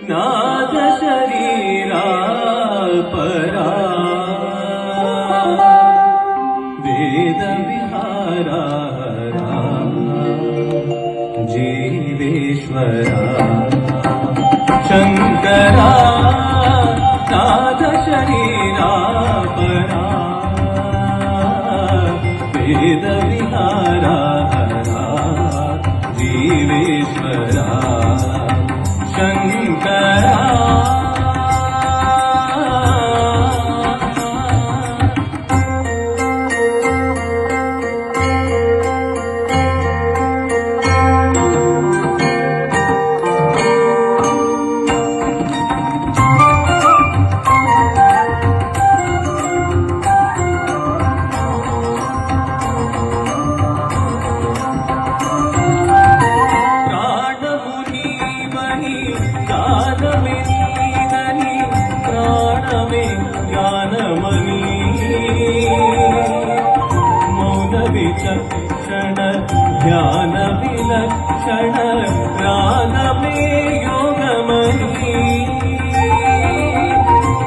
नाद शरीरा परा वेद विहारा जीवेश्वरा शंकरा नाद शरीरा परा वेद विहारा जीवेश्वरा शंकरा विचक्षण ध्यान विलक्षण प्राण में योगमयी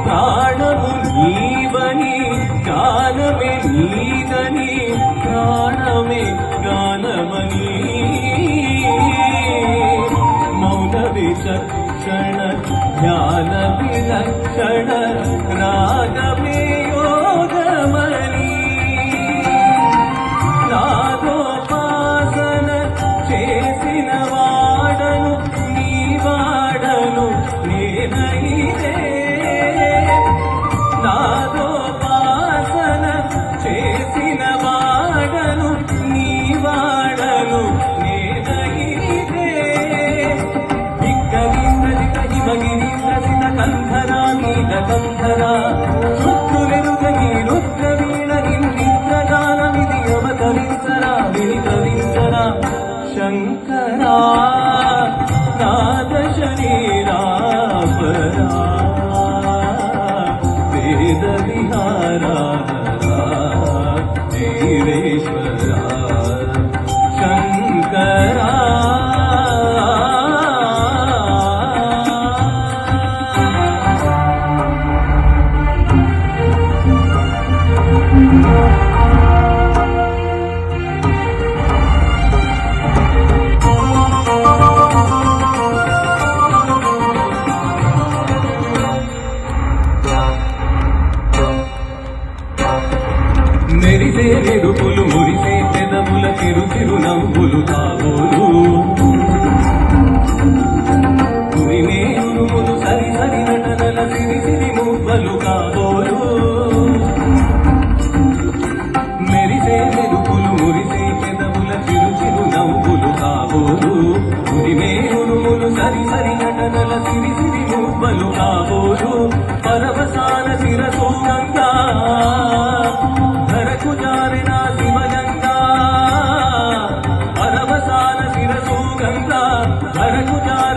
प्राण मुनीवनी ज्ञान में नीदनी प्राण में ज्ञानमनी मौन विचक्षण ध्यान विलक्षण राग में योगमयी నాదోపాసన చేసిన వాడను నీ వాడను నేనైతే నాదోపాసన చేసిన వాడను నీ వాడను నేనైతే విక్కరీంద్రజిత హిమగిరీంద్రజిత కంధరా నీల కంధరా రుద్రులెరుగని రుద్రవీణ ఇంద్రగానమిది అవతరించరా వినితరించరా శంకరా నాద శరీరా పరా వేద విహారా జీవేశ్వరా శంకరా మెరిసే మెరుపులు మురిసే పెదవుల చిరు చిరు నవ్వులు తాగోలు ఉరిమే ఉరుములు సరి సరి నటనల సిరి సిరి మువ్వలు కాబోలు మెరిసే మెరుపులు మురిసే పెదవుల చిరు చిరు నవ్వులు కాబోలు ఉరిమే ఉరుములు సరి సరి నటనల సిరి సిరి మువ్వలు కాబోలు పరవసాన శిరసూరంగా ధరకు జారిన శివగంగా పరవసాన శిరసూగంగా ధరకు జారి